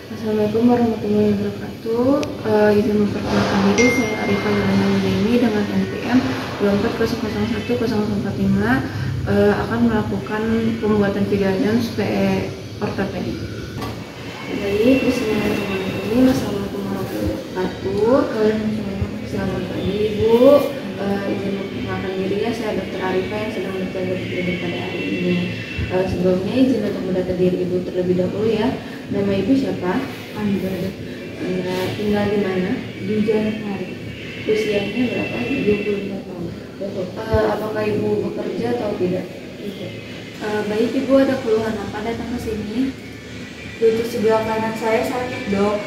Assalamualaikum warahmatullahi wabarakatuh. Izin memperkenalkan diri, saya Arifah Yolanda Wijaini dengan NPM 240010045 akan melakukan pembuatan video advance PE ortopedi. Baik, bismillahirrahmanirrahim. Assalamualaikum warahmatullahi wabarakatuh. Selamat pagi Ibu. Izin memperkenalkan diri, ya, saya Dr. Arifah yang sedang bertugas di klinik pada hari ini. Sebelumnya izin untuk mendata diri Ibu terlebih dahulu, ya. Nama Ibu siapa? Andra. Tinggal di mana? Di Jakarta. Usianya berapa? 24 tahun. Apakah Ibu bekerja atau tidak? Tidak. Baik, Ibu ada keluhan apa datang ke sini? Lutut sebelah kanan saya sakit, Dok.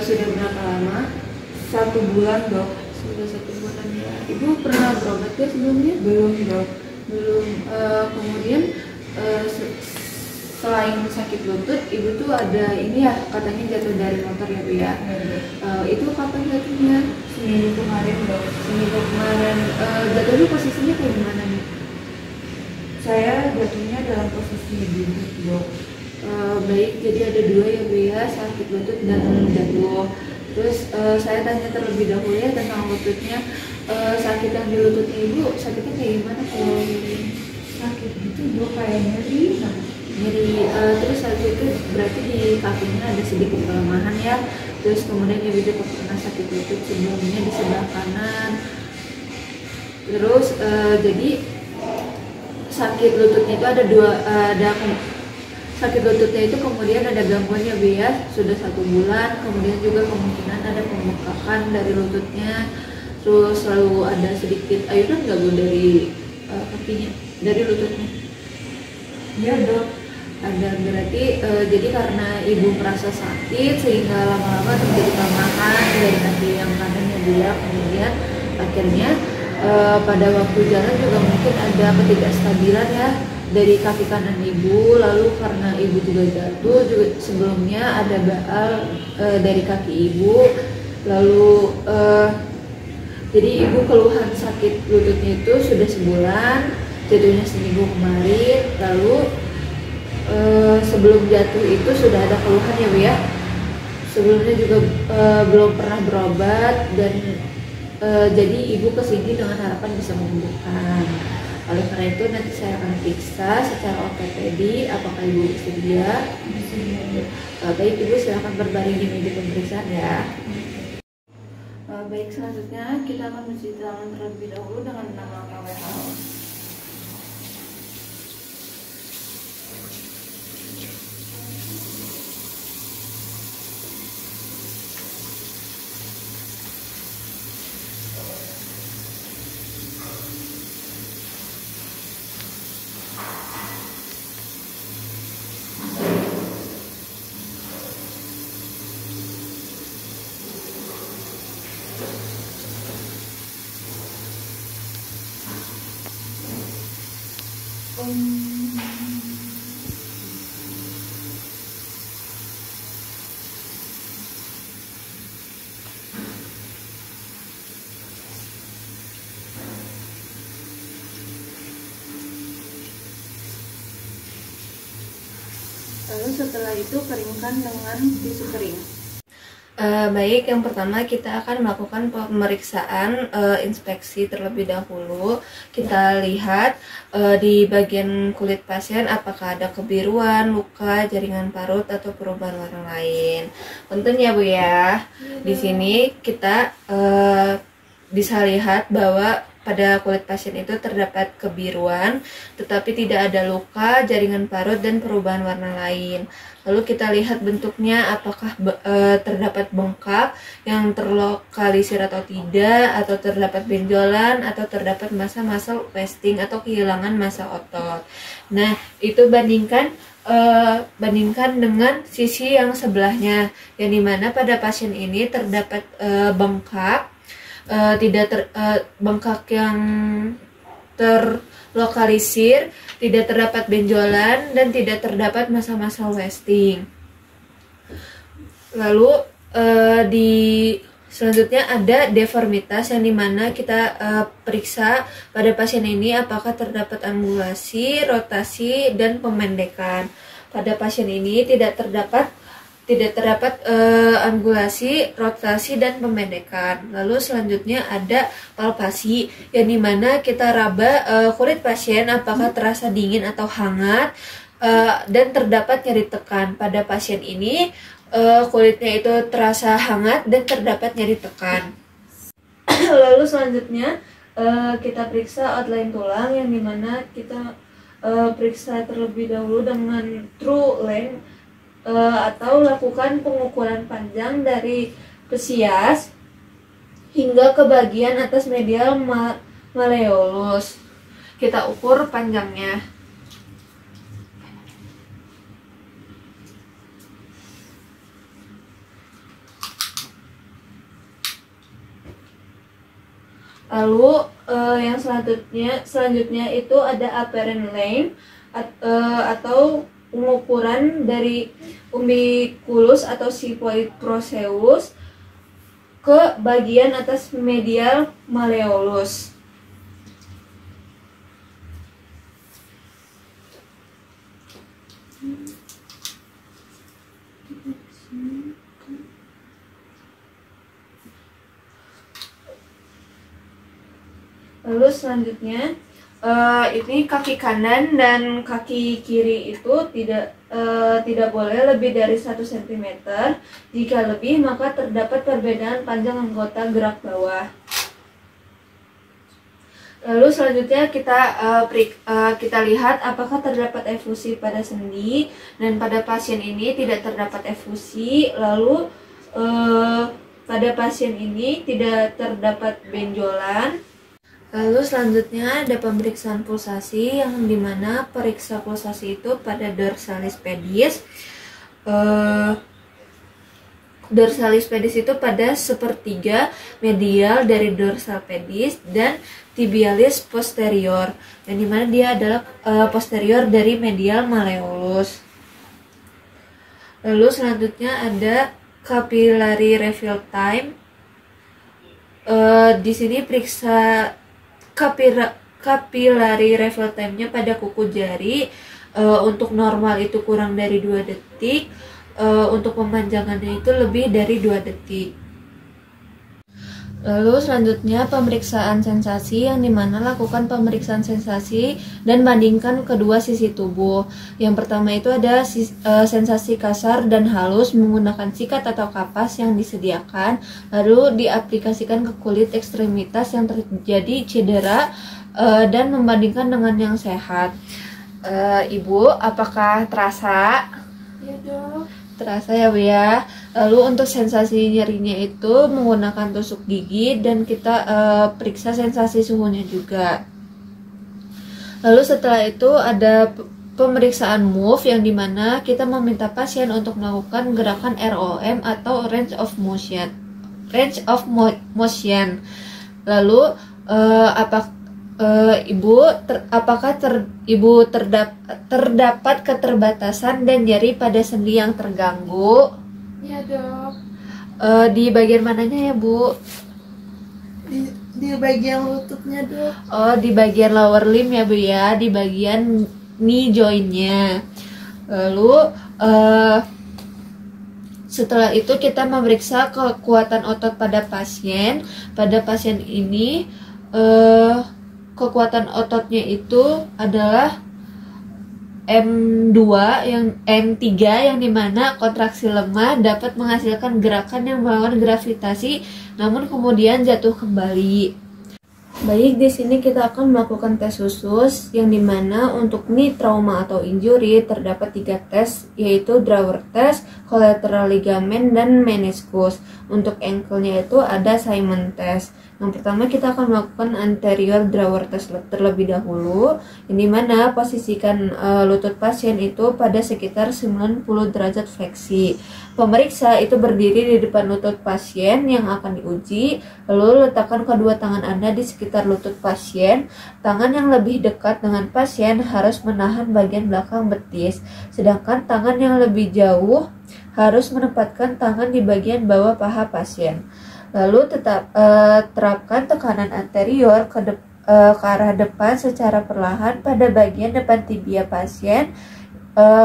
Sudah berapa lama? 1 bulan, Dok. Sudah 1 bulan, ya. Ibu pernah berobat ya sebelumnya? Belum, Dok. Belum. Kemudian selain sakit lutut, Ibu tuh ada ini ya, katanya jatuh dari motor ya, Bu, ya. Itu kapan jatuhnya? Seminggu kemarin, Dok. Seminggu kemarin. Jatuhnya posisinya kayak gimana nih? Saya jatuhnya dalam posisi duduk, Dok. Baik, jadi ada 2 ya, Bu, ya, sakit lutut dan jatuh. Terus saya tanya terlebih dahulu ya tentang lututnya. Sakit yang di lututnya Ibu, sakitnya kayak gimana kalau Sakit gitu, Dok, kayak nyeri. nyeri? Terus habis itu berarti di kakinya ada sedikit kelemahan ya. Terus kemudian Ibu juga pernah sakit lutut sebelumnya di sebelah kanan. Terus jadi sakit lututnya itu ada sakit lututnya itu kemudian ada gangguannya, Bu, ya, sudah 1 bulan. Kemudian juga kemungkinan ada pembengkakan dari lututnya. Terus selalu ada sedikit ayunan nggak, Bu, dari kakinya, dari lututnya? Iya, Dok. Ada, berarti jadi karena Ibu merasa sakit sehingga lama-lama terjadi kelemahan dari kaki yang kanan ya, Bu, ya. Kemudian akhirnya pada waktu jalan juga mungkin ada ketidakstabilan ya dari kaki kanan Ibu. Lalu karena Ibu juga jatuh juga sebelumnya ada baal dari kaki Ibu. Lalu jadi Ibu keluhan sakit lututnya itu sudah sebulan, jatuhnya seminggu kemarin. Lalu sebelum jatuh itu sudah ada keluhan ya, Bu, ya. Sebelumnya juga belum pernah berobat dan jadi Ibu kesini dengan harapan bisa menyembuhkan. Oleh karena itu nanti saya akan periksa secara ortopedi apakah Ibu bersedia. Baik, Ibu silakan berbaring di meja pemeriksaan, ya. Baik, selanjutnya kita akan mencuci tangan terlebih dahulu dengan 6 langkah WHO. Lalu setelah itu keringkan dengan tisu kering. Baik, yang pertama kita akan melakukan pemeriksaan inspeksi terlebih dahulu. Kita lihat di bagian kulit pasien apakah ada kebiruan, luka, jaringan parut atau perubahan warna lain. Punten ya, Bu, ya. Di sini kita bisa lihat bahwa pada kulit pasien itu terdapat kebiruan, tetapi tidak ada luka, jaringan parut, dan perubahan warna lain. Lalu kita lihat bentuknya, apakah terdapat bengkak yang terlokalisir atau tidak, atau terdapat benjolan, atau terdapat massa muscle wasting atau kehilangan massa otot. Nah, itu bandingkan dengan sisi yang sebelahnya, yang dimana pada pasien ini terdapat bengkak. Bengkak yang terlokalisir, tidak terdapat benjolan, dan tidak terdapat massa-massa wasting. Lalu selanjutnya ada deformitas, yang dimana kita periksa pada pasien ini apakah terdapat angulasi, rotasi, dan pemendekan. Pada pasien ini tidak terdapat tidak terdapat angulasi, rotasi, dan pemendekan. Lalu selanjutnya ada palpasi, yang dimana kita raba kulit pasien apakah terasa dingin atau hangat, dan terdapat nyeri tekan. Pada pasien ini kulitnya itu terasa hangat dan terdapat nyeri tekan. Lalu selanjutnya kita periksa outline tulang, yang dimana kita periksa terlebih dahulu dengan true length atau lakukan pengukuran panjang dari pesias hingga ke bagian atas medial malleolus. Kita ukur panjangnya. Lalu yang selanjutnya itu ada apparent length atau pengukuran dari umbiculus atau sigmoid proceus ke bagian atas medial malleolus. Lalu selanjutnya ini kaki kanan dan kaki kiri itu tidak boleh lebih dari 1 cm. Jika lebih maka terdapat perbedaan panjang anggota gerak bawah. Lalu selanjutnya kita lihat apakah terdapat efusi pada sendi, dan pada pasien ini tidak terdapat efusi. Lalu pada pasien ini tidak terdapat benjolan. Lalu selanjutnya ada pemeriksaan pulsasi, yang dimana periksa pulsasi itu pada dorsalis pedis. Dorsalis pedis itu pada sepertiga medial dari dorsal pedis dan tibialis posterior, yang dimana dia adalah posterior dari medial malleolus. Lalu selanjutnya ada capillary refill time. Di sini periksa capillary refill time-nya pada kuku jari. Untuk normal itu kurang dari 2 detik, untuk pemanjangannya itu lebih dari 2 detik. Lalu selanjutnya pemeriksaan sensasi, yang dimana lakukan pemeriksaan sensasi dan bandingkan kedua sisi tubuh. Yang pertama itu ada sensasi kasar dan halus menggunakan sikat atau kapas yang disediakan, lalu diaplikasikan ke kulit ekstremitas yang terjadi cedera dan membandingkan dengan yang sehat. Ibu, apakah terasa? Ya dok. Terasa ya Bu ya. Lalu untuk sensasi nyerinya itu menggunakan tusuk gigi, dan kita periksa sensasi suhunya juga. Lalu setelah itu ada pemeriksaan move, yang dimana kita meminta pasien untuk melakukan gerakan ROM atau range of motion. Lalu apakah ibu terdapat keterbatasan dan nyeri pada sendi yang terganggu? Ya dok. Di bagian mananya ya Bu? Di bagian lututnya dok. Oh, di bagian lower limb ya Bu ya, di bagian knee joint-nya. Lalu setelah itu kita memeriksa kekuatan otot pada pasien. Pada pasien ini kekuatan ototnya itu adalah M2 M3, yang dimana kontraksi lemah dapat menghasilkan gerakan yang melawan gravitasi namun kemudian jatuh kembali. Baik, di sini kita akan melakukan tes khusus, yang dimana untuk knee trauma atau injury terdapat 3 tes, yaitu drawer test, collateral ligament, dan meniscus. Untuk ankle-nya itu ada Simon test. Yang pertama kita akan melakukan anterior drawer test terlebih dahulu, yang dimana posisikan lutut pasien itu pada sekitar 90 derajat fleksi. Pemeriksa itu berdiri di depan lutut pasien yang akan diuji, lalu letakkan kedua tangan Anda di sekitar lutut pasien. Tangan yang lebih dekat dengan pasien harus menahan bagian belakang betis, sedangkan tangan yang lebih jauh harus menempatkan tangan di bagian bawah paha pasien. Lalu terapkan tekanan anterior ke arah depan secara perlahan pada bagian depan tibia pasien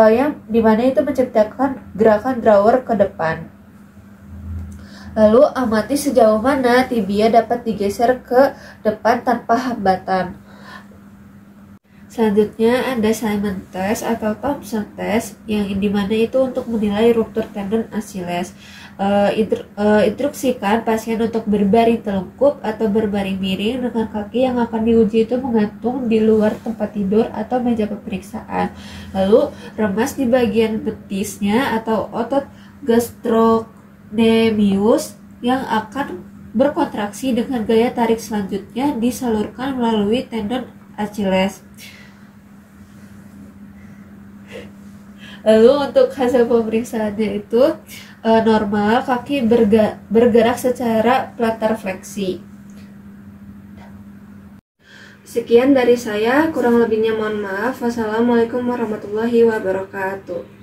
yang dimana itu menciptakan gerakan drawer ke depan. Lalu amati sejauh mana tibia dapat digeser ke depan tanpa hambatan. Selanjutnya ada Simon test atau Thompson test yang dimana itu untuk menilai ruptur tendon Achilles. Instruksikan pasien untuk berbaring telungkup atau berbaring miring dengan kaki yang akan diuji itu menggantung di luar tempat tidur atau meja pemeriksaan. Lalu remas di bagian betisnya atau otot gastrocnemius yang akan berkontraksi dengan gaya tarik selanjutnya disalurkan melalui tendon Achilles. Lalu untuk hasil pemeriksaannya itu normal, kaki bergerak secara plantar fleksi. Sekian dari saya, kurang lebihnya mohon maaf. Wassalamualaikum warahmatullahi wabarakatuh.